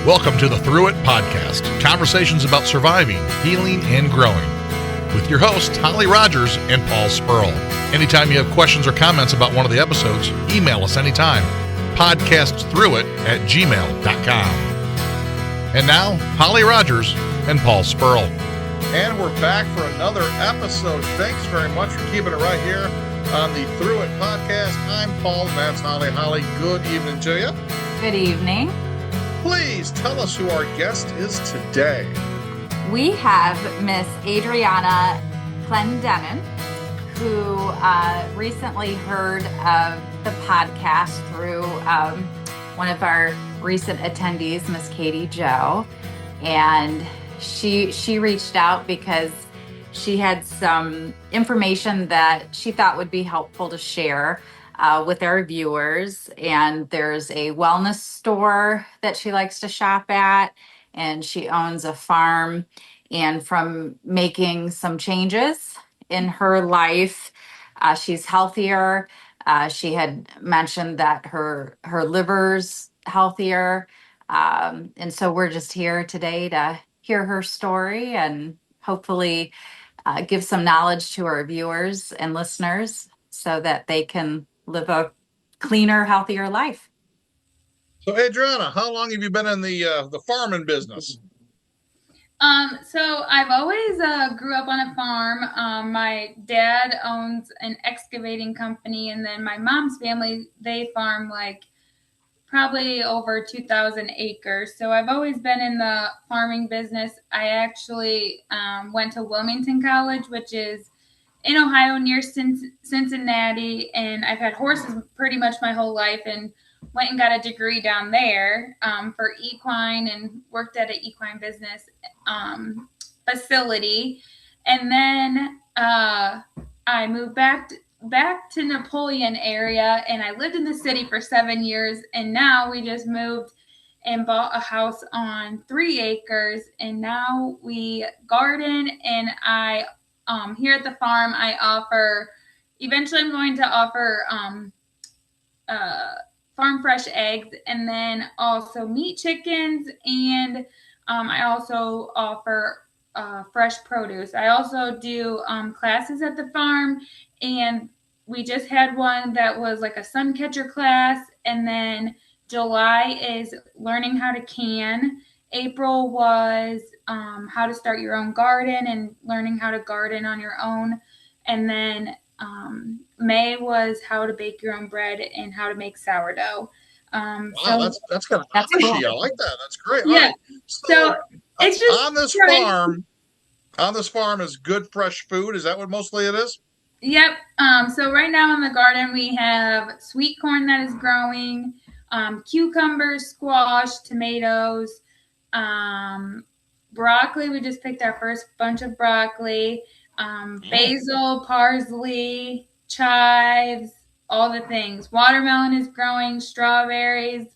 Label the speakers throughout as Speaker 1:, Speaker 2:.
Speaker 1: Welcome to the Through It Podcast, conversations about surviving, healing, and growing. With your hosts, Holly Rogers and Paul Spurl. Anytime you have questions or comments about one of the episodes, email us anytime. podcastthroughit@gmail.com. And now, Holly Rogers and Paul Spurl.
Speaker 2: And we're back for another episode. Thanks very much for keeping it right here on the Through It Podcast. I'm Paul, that's Holly. Holly, good evening to you.
Speaker 3: Good evening.
Speaker 2: Please tell us who our guest is today.
Speaker 3: We have Miss Adrianna Clendenin, who recently heard of the podcast through one of our recent attendees, Miss Katie Joe. And she reached out because she had some information that she thought would be helpful to share with our viewers. And there's a wellness store that she likes to shop at, and she owns a farm. And from making some changes in her life, she's healthier. She had mentioned that her liver's healthier. And so we're just here today to hear her story and hopefully give some knowledge to our viewers and listeners so that they can live a cleaner, healthier life.
Speaker 2: So, Adrianna, how long have you been in the farming business?
Speaker 4: So I've always grew up on a farm. My dad owns an excavating company, and then my mom's family, they farm like probably over 2,000 acres. So I've always been in the farming business. I actually went to Wilmington College, which is in Ohio near Cincinnati, and I've had horses pretty much my whole life and went and got a degree down there for equine and worked at an equine business facility. And then I moved back to Napoleon area, and I lived in the city for 7 years, and now we just moved and bought a house on 3 acres, and now we garden. And I here at the farm, I offer, eventually I'm going to offer farm fresh eggs, and then also meat chickens, and I also offer fresh produce. I also do classes at the farm, and we just had one that was like a sun catcher class, and then July is learning how to can. April was how to start your own garden and learning how to garden on your own. And then May was how to bake your own bread and how to make sourdough.
Speaker 2: Wow, so that's kind of
Speaker 3: that's
Speaker 2: fishy.
Speaker 3: cool.
Speaker 2: I like that. That's great.
Speaker 4: Yeah.
Speaker 2: Right.
Speaker 4: So it's just
Speaker 2: on this farm is good fresh food. Is that what mostly it is?
Speaker 4: Yep. So right now in the garden we have sweet corn that is growing, cucumbers, squash, tomatoes, broccoli. We just picked our first bunch of broccoli, basil, parsley, chives, all the things. Watermelon is growing, strawberries.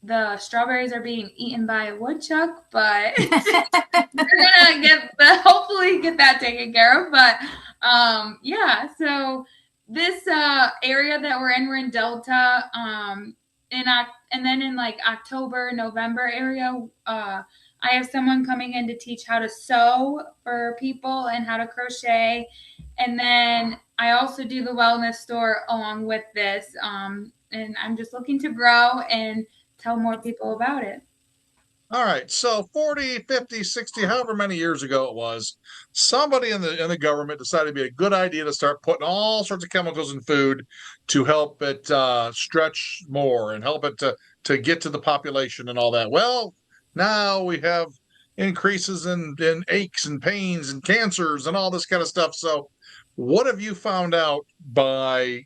Speaker 4: The strawberries are being eaten by a woodchuck, but we're gonna hopefully get that taken care of. But yeah, so this area that we're in Delta, and then in like October, November area, I have someone coming in to teach how to sew for people and how to crochet. And then I also do the wellness store along with this. And I'm just looking to grow and tell more people about it.
Speaker 2: All right. So 40, 50, 60, however many years ago it was, somebody in the government decided it'd be a good idea to start putting all sorts of chemicals in food to help it stretch more and help it to get to the population and all that. Well, now we have increases in aches and pains and cancers and all this kind of stuff. So what have you found out by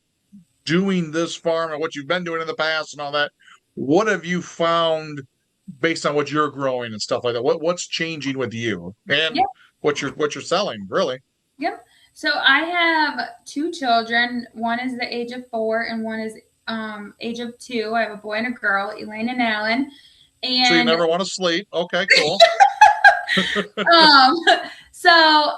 Speaker 2: doing this farm and what you've been doing in the past and all that? What have you found based on what you're growing and stuff like that? What's changing with you and what you're selling, really?
Speaker 4: Yep. So I have 2 children. One is the age of 4 and one is age of 2. I have a boy and a girl, Elaine and Alan. And
Speaker 2: so you never want to sleep. Okay, cool.
Speaker 4: So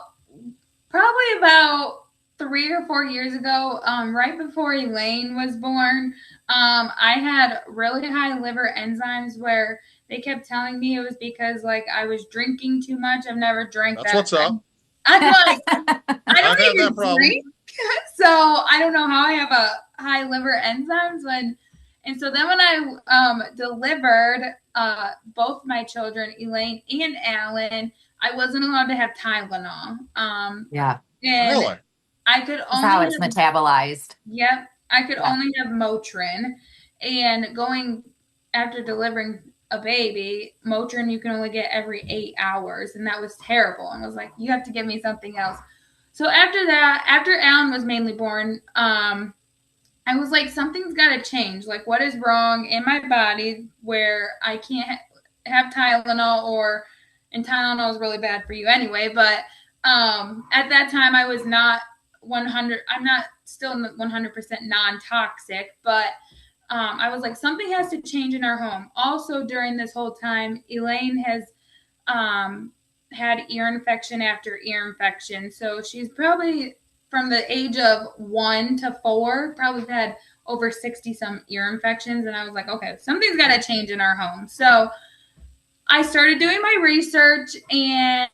Speaker 4: probably about 3 or 4 years ago, right before Elaine was born, I had really high liver enzymes where they kept telling me it was because like I was drinking too much. I've never drank
Speaker 2: That's
Speaker 4: that.
Speaker 2: what's up.
Speaker 4: I'm like, I
Speaker 2: I've
Speaker 4: don't
Speaker 2: had
Speaker 4: even
Speaker 2: that problem.
Speaker 4: drink, so I don't know how I have a high liver enzymes and so then when I delivered both my children, Elaine and Alan, I wasn't allowed to have Tylenol.
Speaker 3: Yeah.
Speaker 4: And
Speaker 2: Really?
Speaker 4: I could
Speaker 3: That's how it's
Speaker 4: only
Speaker 3: metabolized.
Speaker 4: Yep. I could
Speaker 3: Yeah.
Speaker 4: only have Motrin. And going after delivering a baby, Motrin you can only get every 8 hours. And that was terrible. And I was like, you have to give me something else. So after that, after Alan was mainly born, I was like, something's got to change. Like, what is wrong in my body where I can't have Tylenol and Tylenol is really bad for you anyway. But at that time, I was not 100. I'm not still 100% non-toxic, but I was like, something has to change in our home. Also, during this whole time, Elaine has had ear infection after ear infection. So she's probably from the age of 1 to 4, probably had over 60 some ear infections. And I was like, okay, something's got to change in our home. So I started doing my research, and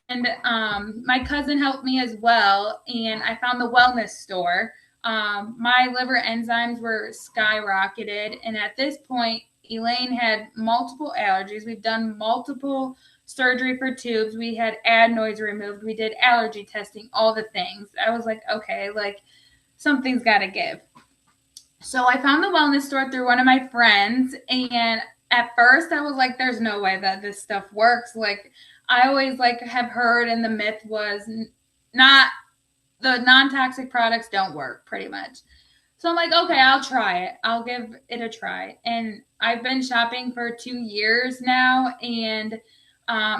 Speaker 4: my cousin helped me as well. And I found the wellness store. My liver enzymes were skyrocketed. And at this point, Elaine had multiple allergies. We've done multiple surgery for tubes. We had adenoids removed. We did allergy testing, all the things. I was like, okay, like something's got to give. So I found the wellness store through one of my friends, and at first I was like, there's no way that this stuff works. Like I always like have heard, and the myth was not the non-toxic products don't work pretty much. So I'm like, okay, I'll try it. I'll give it a try. And I've been shopping for 2 years now, and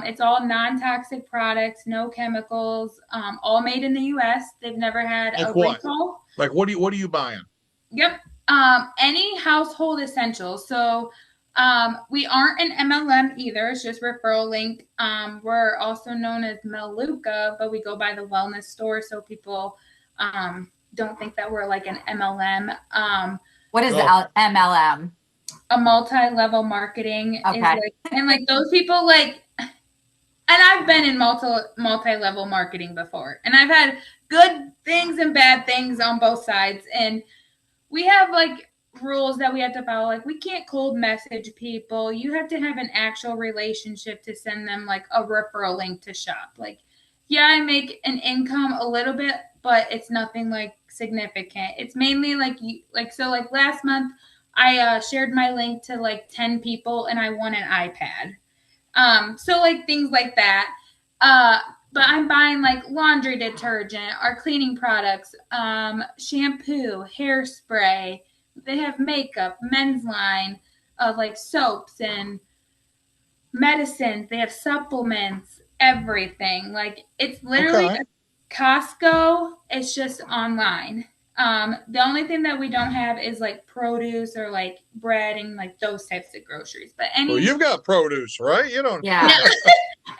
Speaker 4: it's all non-toxic products, no chemicals, all made in the U.S. They've never had
Speaker 2: Like
Speaker 4: a
Speaker 2: what?
Speaker 4: recall.
Speaker 2: Like what are you buying?
Speaker 4: Yep. Any household essentials. So we aren't an MLM either. It's just referral link. We're also known as Meluka, but we go by the wellness store, so people don't think that we're like an MLM.
Speaker 3: What is MLM?
Speaker 4: A multi-level marketing
Speaker 3: Okay.
Speaker 4: is like, and like those people like, and I've been in multi-level marketing before, and I've had good things and bad things on both sides. And we have like rules that we have to follow. Like we can't cold message people. You have to have an actual relationship to send them like a referral link to shop. Like, yeah, I make an income a little bit, but it's nothing like significant. It's mainly like so like last month I shared my link to like 10 people and I won an iPad. So like things like that. But I'm buying like laundry detergent, our cleaning products, shampoo, hairspray. They have makeup, men's line of like soaps and medicines. They have supplements, everything. Like it's literally
Speaker 2: Okay.
Speaker 4: Costco. It's just online. The only thing that we don't have is like produce or like bread and like those types of groceries. But
Speaker 2: Well, you've got produce, right? You don't.
Speaker 3: Yeah.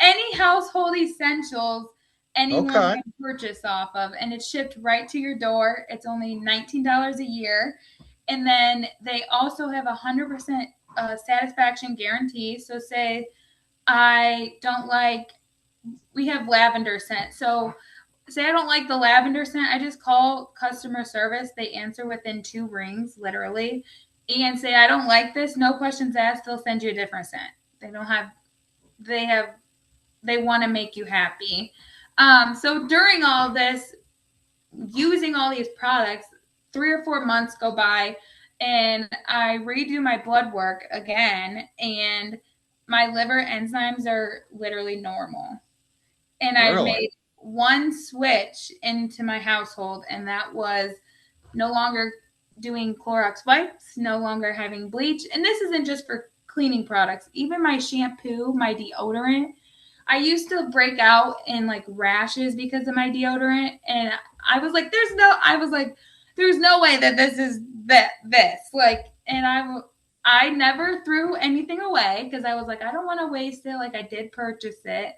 Speaker 4: any household essentials anyone
Speaker 2: Okay.
Speaker 4: can purchase off of, and it's shipped right to your door. It's only $19 a year, and then they also have 100% satisfaction guarantee. So say I don't like, we have lavender scent. So say I don't like the lavender scent, I just call customer service. They answer within 2 rings, literally, and say I don't like this. No questions asked. They'll send you a different scent. They want to make you happy. So during all this, using all these products, 3 or 4 months go by, and I redo my blood work again, and my liver enzymes are literally normal. And I made one switch into my household, and that was no longer doing Clorox wipes, no longer having bleach. And this isn't just for cleaning products. Even my shampoo, my deodorant, I used to break out in like rashes because of my deodorant. And I was like, there's no way that this is this. Like, and I never threw anything away because I was like, I don't want to waste it. Like I did purchase it.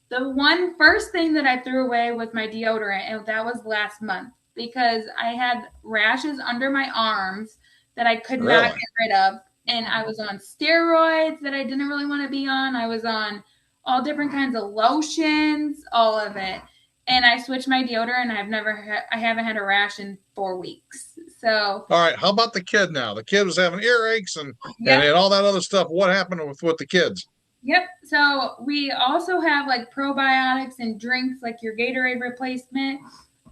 Speaker 4: The first thing that I threw away was my deodorant, and that was last month. because I had rashes under my arms that I could not get rid of. And I was on steroids that I didn't really want to be on. I was on all different kinds of lotions, all of it. And I switched my deodorant, and I haven't had a rash in 4 weeks. So,
Speaker 2: all right, how about the kid now? The kid was having earaches and
Speaker 4: Yep.
Speaker 2: and all that other stuff. What happened with the kids?
Speaker 4: Yep. So we also have like probiotics and drinks, like your Gatorade replacement.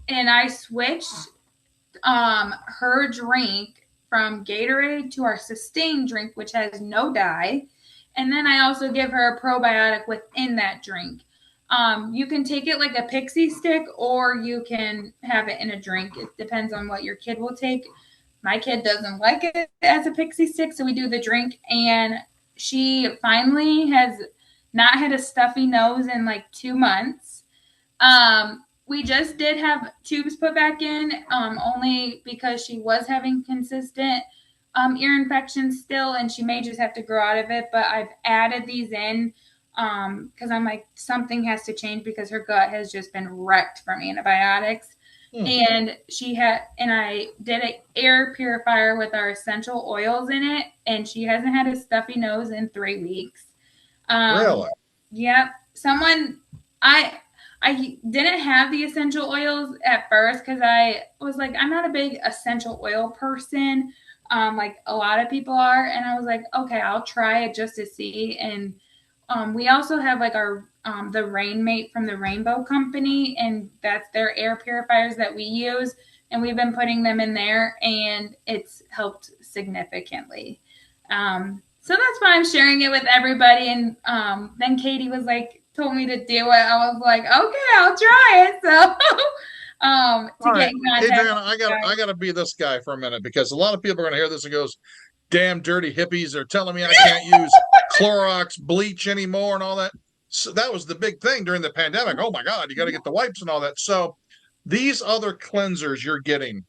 Speaker 4: And I switched her drink from Gatorade to our Sustain drink, which has no dye. And then I also give her a probiotic within that drink. You can take it like a pixie stick, or you can have it in a drink. It depends on what your kid will take. My kid doesn't like it as a pixie stick, so we do the drink. And she finally has not had a stuffy nose in like 2 months. We just did have tubes put back in, only because she was having consistent ear infections still, and she may just have to grow out of it. But I've added these in because I'm like, something has to change because her gut has just been wrecked from antibiotics. And I did an air purifier with our essential oils in it, and she hasn't had a stuffy nose in 3 weeks.
Speaker 2: Really?
Speaker 4: Yep. I didn't have the essential oils at first because I was like, I'm not a big essential oil person, like a lot of people are. And I was like, okay, I'll try it just to see. And we also have like our the Rainmate from the Rainbow Company, and that's their air purifiers that we use. And we've been putting them in there, and it's helped significantly. So that's why I'm sharing it with everybody. And then Katie was like, told me to do it. I was like, okay, I'll try it. So get in contact.
Speaker 2: Adrianna, I gotta be this guy for a minute, because a lot of people are gonna hear this and goes, damn dirty hippies, they're telling me I can't use Clorox bleach anymore and all that. So that was the big thing during the pandemic. Oh my God, you got to get the wipes and all that. So these other cleansers you're getting,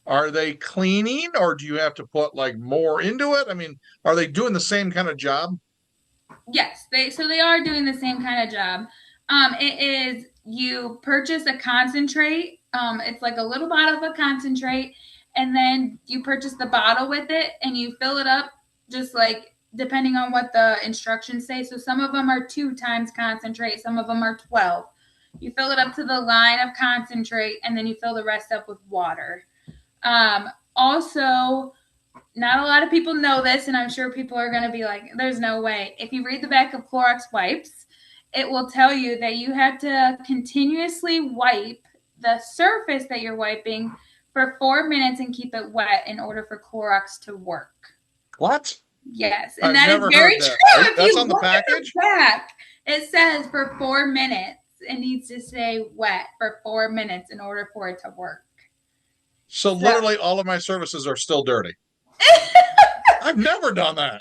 Speaker 2: are they cleaning, or do you have to put like more into it? I mean, are they doing the same kind of job?
Speaker 4: Yes, they are doing the same kind of job. It is, you purchase a concentrate. It's like a little bottle of a concentrate, and then you purchase the bottle with it, and you fill it up just like depending on what the instructions say. So some of them are 2 times concentrate, some of them are 12. You fill it up to the line of concentrate, and then you fill the rest up with water. Also, not a lot of people know this, and I'm sure people are going to be like, there's no way. If you read the back of Clorox wipes, it will tell you that you have to continuously wipe the surface that you're wiping for 4 minutes and keep it wet in order for Clorox to work.
Speaker 2: What?
Speaker 4: Yes, and that is very true. If
Speaker 2: That's
Speaker 4: you
Speaker 2: on the
Speaker 4: look at
Speaker 2: package?
Speaker 4: the back, it says for 4 minutes. It needs to stay wet for 4 minutes in order for it to work.
Speaker 2: So literally all of my surfaces are still dirty. I've never done that.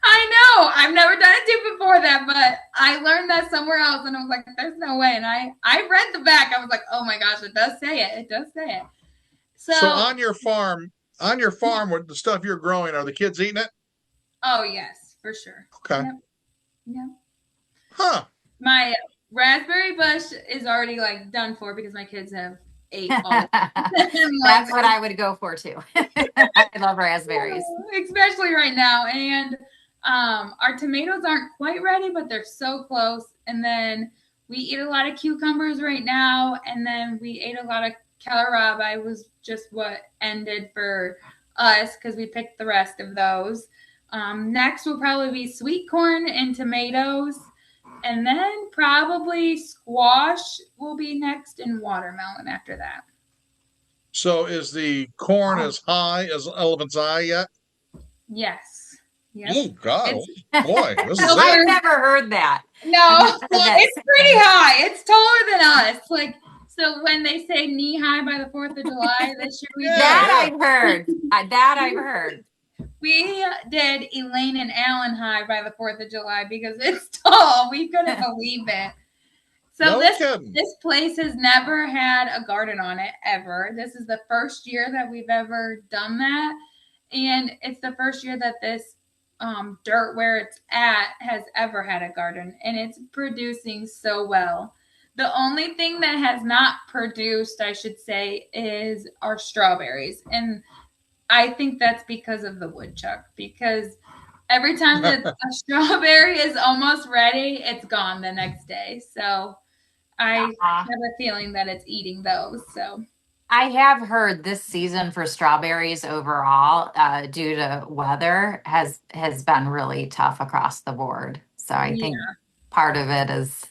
Speaker 4: I know. I've never done it too before that, but I learned that somewhere else, and I was like, there's no way. And I read the back. I was like, oh my gosh, it does say it. It does say it.
Speaker 2: So on your farm with the stuff you're growing, are the kids eating it?
Speaker 4: Oh, yes, for sure.
Speaker 2: Okay.
Speaker 4: Yep.
Speaker 2: Huh.
Speaker 4: My raspberry bush is already like done for because my kids have ate all.
Speaker 3: That's what I would go for too. I love raspberries,
Speaker 4: especially right now. And our tomatoes aren't quite ready, but they're so close. And then we eat a lot of cucumbers right now, and then we ate a lot of kohlrabi. Was just what ended for us because we picked the rest of those. Next will probably be sweet corn and tomatoes. And then probably squash will be next, and watermelon after that.
Speaker 2: So is the corn as high as elephant's eye yet?
Speaker 4: Yes. Yep.
Speaker 2: Oh, God. Boy, this is
Speaker 3: I've
Speaker 2: it.
Speaker 3: never heard that.
Speaker 4: No, it's pretty high. It's taller than us. Like, so when they say knee high by the 4th of July, this year we did.
Speaker 3: I've heard. That I've heard.
Speaker 4: We did Elaine and Alan high by the 4th of July because it's tall. We couldn't believe it. So this place has never had a garden on it ever. This is the first year that we've ever done that. And it's the first year that this dirt where it's at has ever had a garden. And it's producing so well. The only thing that has not produced, I should say, is our strawberries. And I think that's because of the woodchuck, because every time that a strawberry is almost ready, it's gone the next day. So I have a feeling that it's eating those. So
Speaker 3: I have heard this season for strawberries overall, due to weather, has been really tough across the board. So I think part of it is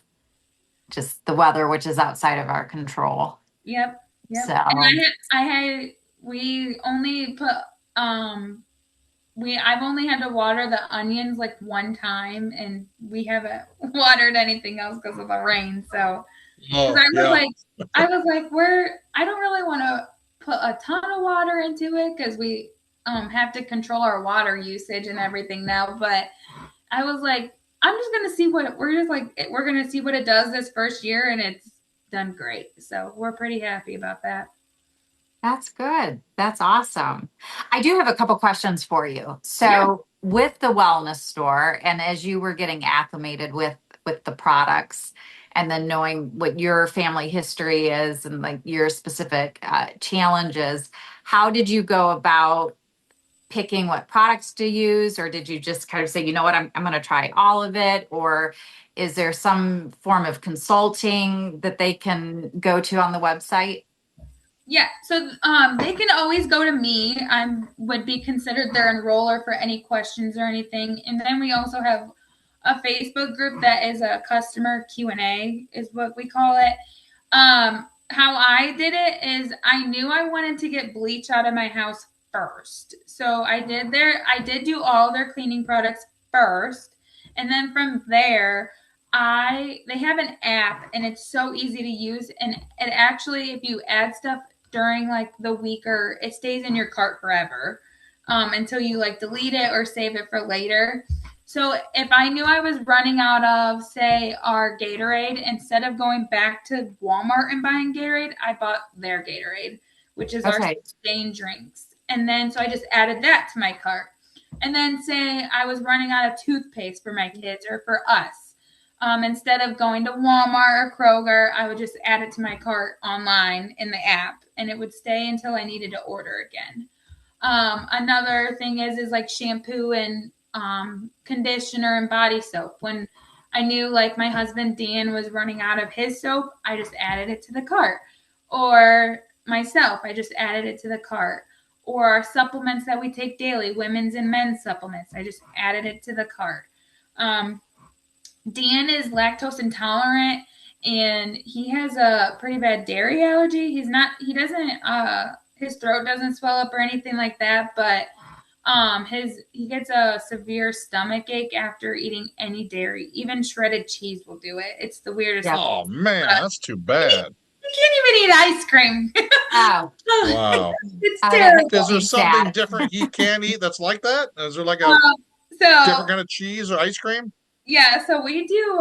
Speaker 3: just the weather, which is outside of our control.
Speaker 4: Yep.
Speaker 3: So
Speaker 4: and we only put I've only had to water the onions like one time, and we haven't watered anything else because of the rain. So I was like, I don't really want to put a ton of water into it because we have to control our water usage and everything now. But I was like, I'm just gonna see we're gonna see what it does this first year, and it's done great. So we're pretty happy about that.
Speaker 3: that's good. That's awesome. I do have a couple questions for you. So with the wellness store, and as you were getting acclimated with the products, and then knowing what your family history is and like your specific challenges, how did you go about picking what products to use, or did you just kind of say, you know what, I'm going to try all of it, or is there some form of consulting that they can go to on the website?
Speaker 4: Yeah, so they can always go to me. I would be considered their enroller for any questions or anything. And then we also have a Facebook group that is a customer Q&A is what we call it. How I did it is I knew I wanted to get bleach out of my house first. So I did do all their cleaning products first. And then from there, they have an app, and it's so easy to use. And it actually, if you add stuff during like the week, or it stays in your cart forever until you like delete it or save it for later. So if I knew I was running out of, say, our Gatorade, instead of going back to Walmart and buying Gatorade, I bought their Gatorade, which is our sustained drinks. And then so I just added that to my cart. And then say I was running out of toothpaste for my kids or for us. Instead of going to Walmart or Kroger, I would just add it to my cart online in the app, and it would stay until I needed to order again. Another thing is like shampoo and conditioner and body soap. When I knew like my husband Dan was running out of his soap, I just added it to the cart. Or myself, I just added it to the cart. Or our supplements that we take daily, women's and men's supplements, I just added it to the cart. Dan is lactose intolerant, and he has a pretty bad dairy allergy. His throat doesn't swell up or anything like that, but he gets a severe stomach ache after eating any dairy. Even shredded cheese will do it. It's the weirdest thing.
Speaker 2: Oh man, that's too bad.
Speaker 4: You can't even eat ice cream.
Speaker 3: Oh.
Speaker 2: Wow.
Speaker 4: It's terrible.
Speaker 2: Is there something different he can eat that's like that? Is there like a different kind of cheese or ice cream?
Speaker 4: Yeah, so we do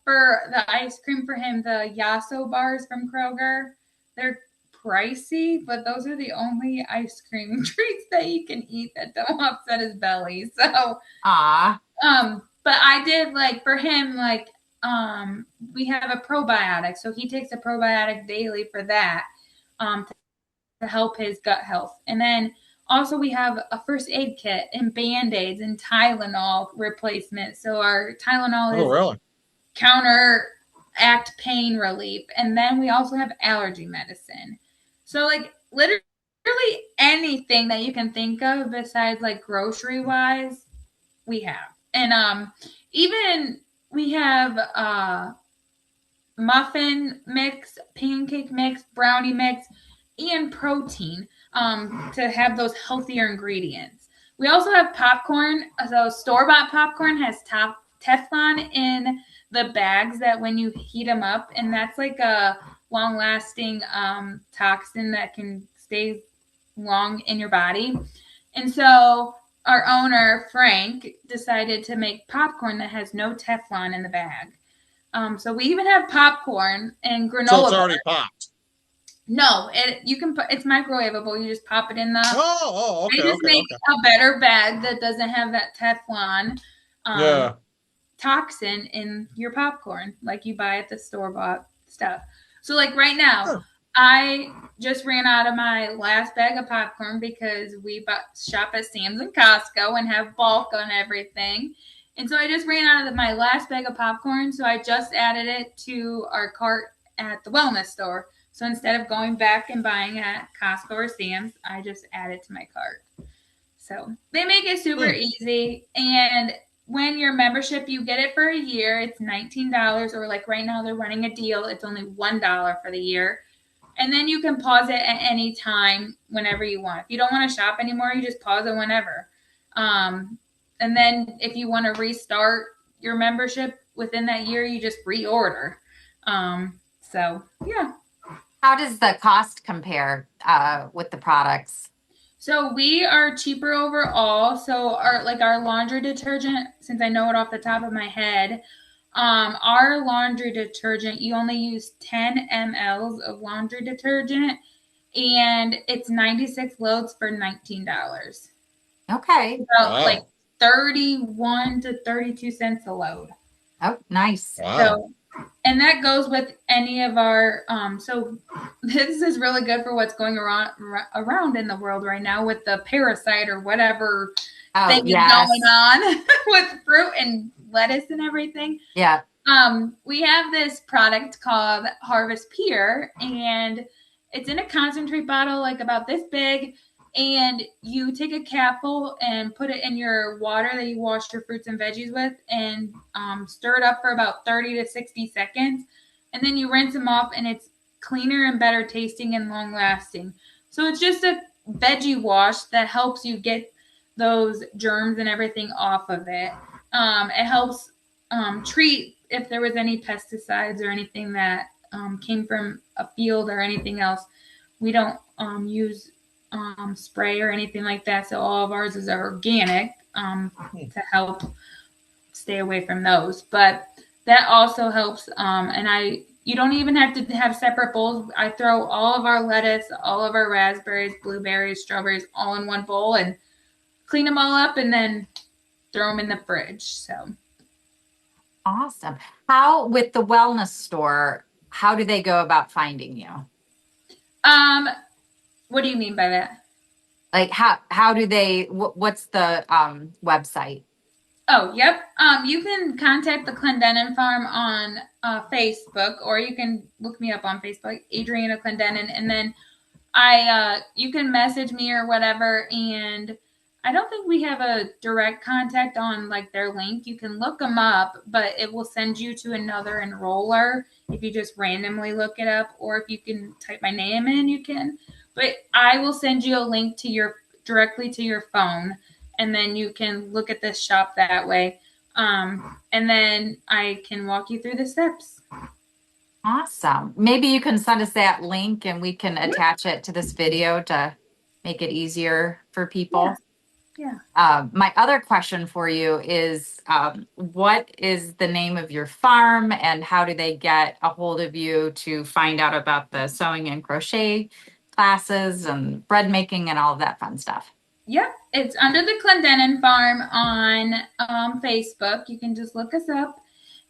Speaker 4: for the ice cream for him, the Yasso bars from Kroger. They're pricey, but those are the only ice cream treats that he can eat that don't upset his belly. So but I did like for him, like we have a probiotic. So he takes a probiotic daily for that, to help his gut health. And then also we have a first aid kit and Band-Aids and Tylenol replacement. So our Tylenol is counteract pain relief. And then we also have allergy medicine. So like literally anything that you can think of besides like grocery wise, we have. And even we have muffin mix, pancake mix, brownie mix, and protein to have those healthier ingredients. We also have popcorn. So store-bought popcorn has Teflon in the bags that when you heat them up, and that's like a long-lasting toxin that can stay long in your body. And so our owner, Frank, decided to make popcorn that has no Teflon in the bag. So we even have popcorn and granola.
Speaker 2: So it's already popped.
Speaker 4: No, it's microwavable. You just pop it in the.
Speaker 2: Okay.
Speaker 4: They just make a better bag that doesn't have that Teflon toxin in your popcorn, like you buy at the store-bought stuff. So like right now, I just ran out of my last bag of popcorn because we shop at Sam's and Costco and have bulk on everything. And so I just ran out of my last bag of popcorn. So I just added it to our cart at the wellness store. So instead of going back and buying at Costco or Sam's, I just add it to my cart. So they make it super easy. And when your membership, you get it for a year, it's $19. Or like right now they're running a deal. It's only $1 for the year. And then you can pause it at any time whenever you want. If you don't want to shop anymore, you just pause it whenever. And then if you want to restart your membership within that year, you just reorder. So yeah.
Speaker 3: How does the cost compare with the products?
Speaker 4: So we are cheaper overall. So our laundry detergent, since I know it off the top of my head, our laundry detergent, you only use 10 mLs of laundry detergent, and it's 96 loads for $19.
Speaker 3: Okay.
Speaker 4: About like 31 to 32 cents a load.
Speaker 3: Oh, nice.
Speaker 2: Wow.
Speaker 4: So, and that goes with any of our, so this is really good for what's going around in the world right now with the parasite or whatever thing is going on with fruit and lettuce and everything.
Speaker 3: Yeah.
Speaker 4: We have this product called Harvest Pure, and it's in a concentrate bottle, like about this big. And you take a capful and put it in your water that you wash your fruits and veggies with and stir it up for about 30 to 60 seconds. And then you rinse them off, and it's cleaner and better tasting and long lasting. So it's just a veggie wash that helps you get those germs and everything off of it. It helps treat if there was any pesticides or anything that came from a field or anything else. We don't use spray or anything like that. So all of ours is organic to help stay away from those. But that also helps. And you don't even have to have separate bowls. I throw all of our lettuce, all of our raspberries, blueberries, strawberries, all in one bowl and clean them all up and then throw them in the fridge. So
Speaker 3: awesome. How, with the wellness store, how do they go about finding you?
Speaker 4: What do you mean by that?
Speaker 3: Like how do they, what's the website?
Speaker 4: Oh, yep. You can contact the Clendenin Farm on Facebook, or you can look me up on Facebook, Adrianna Clendenin, and then you can message me or whatever. And I don't think we have a direct contact on like their link. You can look them up, but it will send you to another enroller if you just randomly look it up, or if you can type my name in, you can. But I will send you a link to directly to your phone, and then you can look at this shop that way. And then I can walk you through the steps.
Speaker 3: Awesome. Maybe you can send us that link and we can attach it to this video to make it easier for people.
Speaker 4: Yeah.
Speaker 3: My other question for you is, what is the name of your farm and how do they get a hold of you to find out about the sewing and crochet classes and bread making and all of that fun stuff?
Speaker 4: Yep, it's under the Clendenin Farm on Facebook. You can just look us up.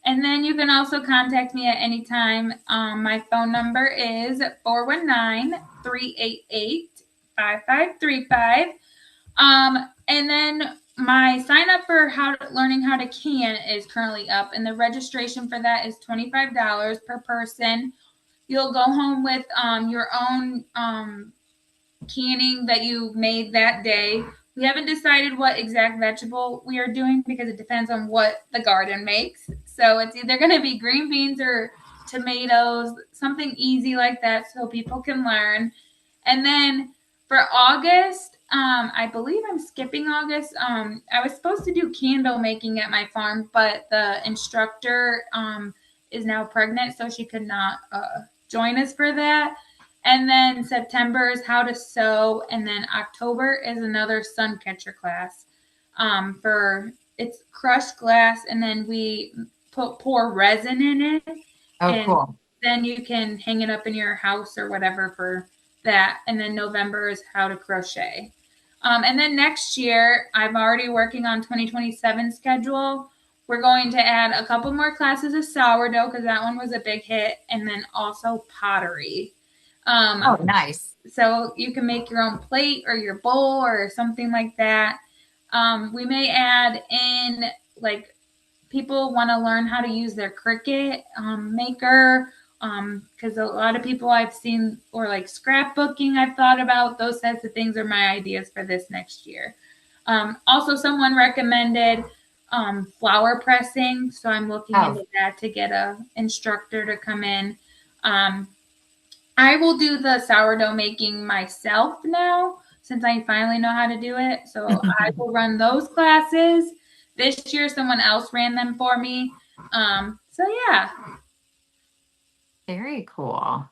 Speaker 4: And then you can also contact me at any time. My phone number is 419-388-5535. And then my sign up for learning how to can is currently up, and the registration for that is $25 per person. You'll go home with your own canning that you made that day. We haven't decided what exact vegetable we are doing because it depends on what the garden makes. So it's either going to be green beans or tomatoes, something easy like that so people can learn. And then for August, I believe I'm skipping August. I was supposed to do candle making at my farm, but the instructor is now pregnant, so she could not join us for that. And then September is how to sew. And then October is another sun catcher class. It's crushed glass, and then we pour resin in it.
Speaker 3: Oh,
Speaker 4: and
Speaker 3: cool.
Speaker 4: Then you can hang it up in your house or whatever for that. And then November is how to crochet. And then next year, I'm already working on 2027 schedule. we're going to add a couple more classes of sourdough because that one was a big hit, and then also pottery.
Speaker 3: Oh, nice.
Speaker 4: So you can make your own plate or your bowl or something like that. We may add in, like, people want to learn how to use their Cricut maker, because a lot of people I've seen, or like scrapbooking, I've thought about. Those types of things are my ideas for this next year. Also, someone recommended flower pressing, so I'm looking into that to get a instructor to come in. I will do the sourdough making myself now, since I finally know how to do it. So I will run those classes. This year, someone else ran them for me. So yeah.
Speaker 3: Very cool.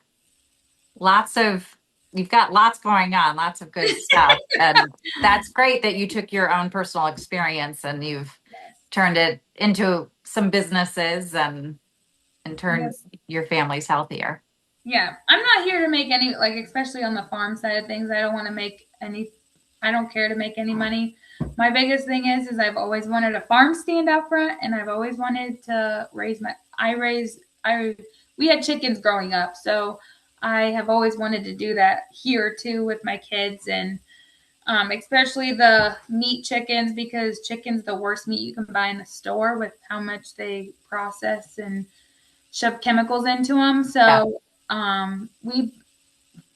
Speaker 3: You've got lots going on, lots of good stuff. And that's great that you took your own personal experience and you've turned it into some businesses and turned your families healthier.
Speaker 4: Yeah. I'm not here to make any, like, especially on the farm side of things, I don't care to make any money. My biggest thing is I've always wanted a farm stand out front, and I've always wanted to we had chickens growing up, so I have always wanted to do that here too with my kids, and especially the meat chickens, because chicken's the worst meat you can buy in the store with how much they process and shove chemicals into them. So we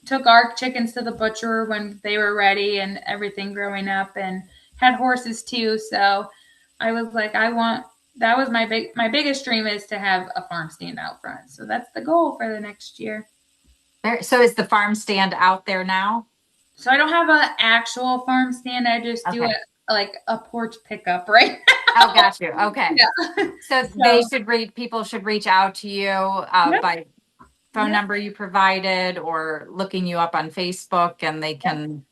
Speaker 4: took our chickens to the butcher when they were ready and everything growing up, and had horses too. So I was like, that was my biggest dream, is to have a farm stand out front. So that's the goal for the next year.
Speaker 3: So is the farm stand out there now?
Speaker 4: So I don't have an actual farm stand. I just do it like a porch pickup right now.
Speaker 3: Oh, got you. Okay. Yeah. So people should reach out to you by phone number you provided, or looking you up on Facebook, and they can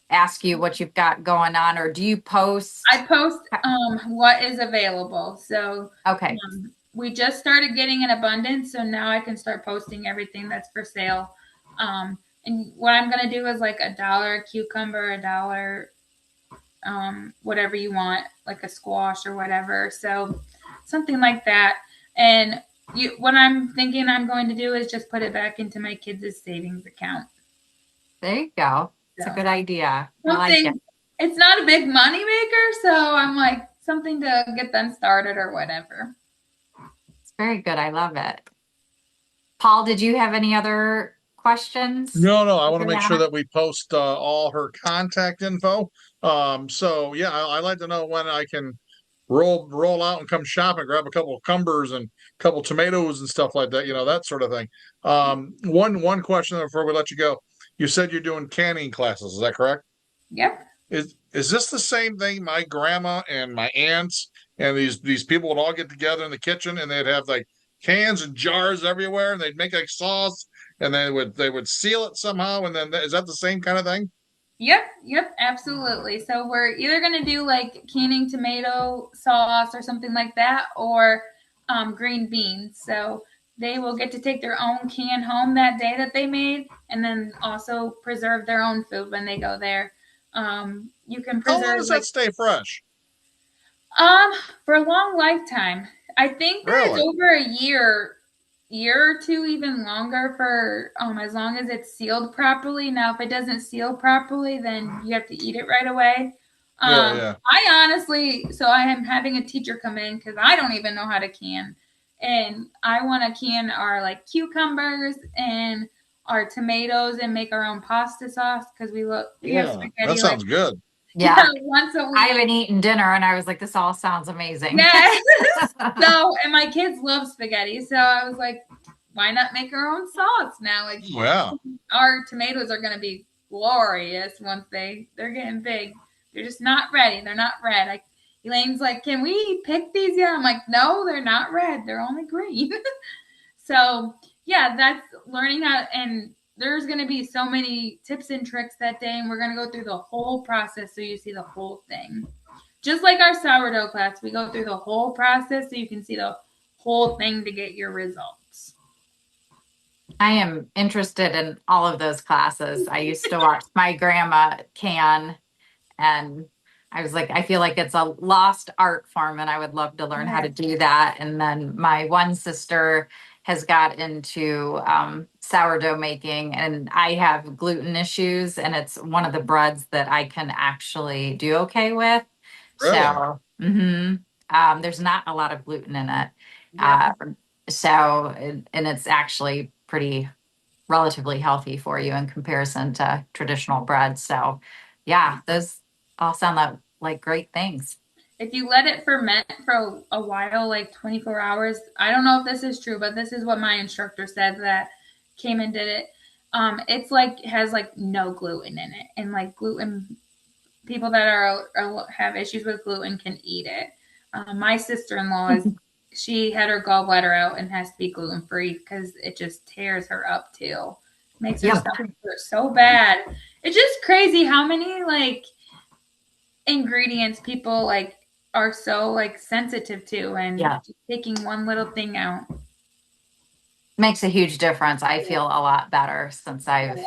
Speaker 3: ask you what you've got going on. Or do you post?
Speaker 4: I post what is available. So we just started getting in abundance, so now I can start posting everything that's for sale. And what I'm going to do is like $1 a cucumber, $1 whatever you want, like a squash or whatever. So something like that. And what I'm thinking I'm going to do is just put it back into my kids' savings account.
Speaker 3: There you go. It's a good idea. I like it.
Speaker 4: It's not a big money maker, so I'm like, something to get them started or whatever.
Speaker 3: It's very good. I love it. Paul, did you have any other questions?
Speaker 2: No. I want to make sure that we post all her contact info. So yeah, I'd like to know when I can roll out and come shop and grab a couple of cumbers and a couple of tomatoes and stuff like that. That sort of thing. One question before we let you go. You said you're doing canning classes. Is that correct?
Speaker 4: Yep.
Speaker 2: Is this the same thing? My grandma and my aunts and these people would all get together in the kitchen, and they'd have like cans and jars everywhere, and they'd make like sauce, and they would seal it somehow. And then is that the same kind of thing?
Speaker 4: Yep, absolutely. So we're either going to do like canning tomato sauce or something like that, or green beans. So they will get to take their own can home that day that they made, and then also preserve their own food when they go there. You can preserve.
Speaker 2: How long does that stay fresh?
Speaker 4: For a long lifetime. I think that it's over a year or two, even longer, for as long as it's sealed properly. Now, if it doesn't seal properly, then you have to eat it right away. I honestly, so I am having a teacher come in because I don't even know how to can, and I want to can our like cucumbers and our tomatoes and make our own pasta sauce, because we have spaghetti.
Speaker 2: That sounds good.
Speaker 3: Yeah.
Speaker 4: Once a week.
Speaker 3: I haven't eaten dinner, and I was like, this all sounds amazing.
Speaker 4: Yes. So, and my kids love spaghetti, so I was like, why not make our own sauce now? Like, our tomatoes are going to be glorious once they're getting big. They're just not ready. They're not red. Elaine's like, can we pick these yet? I'm like, no, they're not red. They're only green. So yeah, that's learning how, and there's going to be so many tips and tricks that day, and we're going to go through the whole process so you see the whole thing. Just like our sourdough class, we go through the whole process so you can see the whole thing to get your results.
Speaker 3: I am interested in all of those classes. I used to watch my grandma can, and I was like, I feel like it's a lost art form and I would love to learn how to do that. And then my one sister has got into sourdough making, and I have gluten issues, and it's one of the breads that I can actually do okay with.
Speaker 2: Really?
Speaker 3: So there's not a lot of gluten in it.
Speaker 4: Yeah.
Speaker 3: And it's actually pretty relatively healthy for you in comparison to traditional bread. So yeah, those all sound like great things.
Speaker 4: If you let it ferment for a while, like 24 hours, I don't know if this is true, but this is what my instructor said that came and did it. It's like has like no gluten in it, and like gluten, people that are have issues with gluten can eat it. My sister-in-law she had her gallbladder out and has to be gluten free because it just tears her up too. Makes her stomach hurt so bad. It's just crazy how many like ingredients people like are so like sensitive to, and just taking one little thing out
Speaker 3: makes a huge difference. I feel a lot better since I've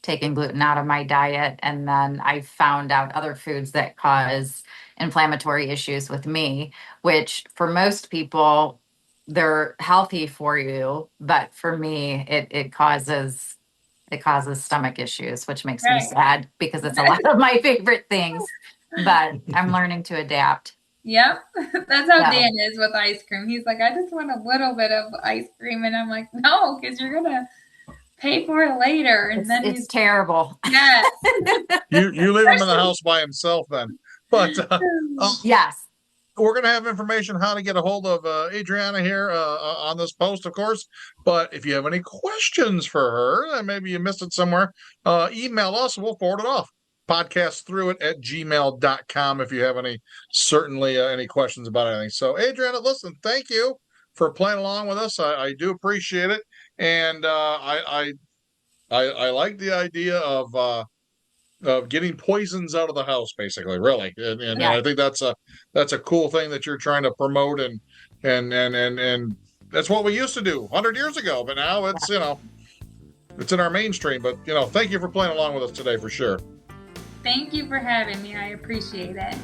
Speaker 3: taken gluten out of my diet, and then I found out other foods that cause inflammatory issues with me, which for most people they're healthy for you, but for me it causes stomach issues, which makes me sad because it's a lot of my favorite things, but I'm learning to adapt.
Speaker 4: Yep. That's how Dan is with ice cream. He's like, I just want a little bit of ice cream. And I'm like, no, because you're going to pay for it later. And then
Speaker 3: it's terrible.
Speaker 4: Yes.
Speaker 2: You leave him in the house by himself then. But
Speaker 3: yes.
Speaker 2: We're going to have information how to get a hold of Adrianna here on this post, of course. But if you have any questions for her, and maybe you missed it somewhere, email us and we'll forward it off. podcastthroughit@gmail.com if you have any questions about anything. So, Adrianna, listen, thank you for playing along with us. I do appreciate it. And I like the idea of getting poisons out of the house, basically, really. And I think that's a cool thing that you're trying to promote, and that's what we used to do 100 years ago, but now it's it's in our mainstream. But thank you for playing along with us today for sure.
Speaker 4: Thank you for having me. I appreciate it.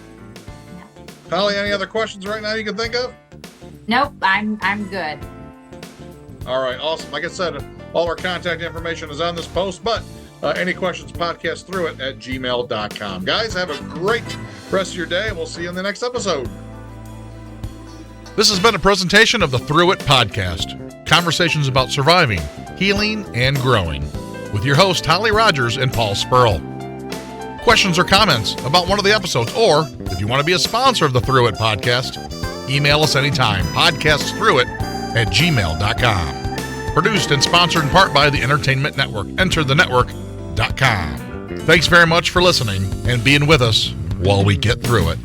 Speaker 2: Holly, any other questions right now you can think of?
Speaker 3: Nope, I'm good.
Speaker 2: All right, awesome. Like I said, all our contact information is on this post, but any questions, podcastthroughit@gmail.com. Guys, have a great rest of your day, and we'll see you in the next episode.
Speaker 1: This has been a presentation of the Through It Podcast. Conversations about surviving, healing, and growing. With your hosts, Holly Rogers and Paul Spurl. Questions or comments about one of the episodes, or if you want to be a sponsor of the Through It Podcast, email us anytime, podcastthroughit@gmail.com. Produced and sponsored in part by the Entertainment Network. EnterTheNetwork.com. Thanks very much for listening and being with us while we get through it.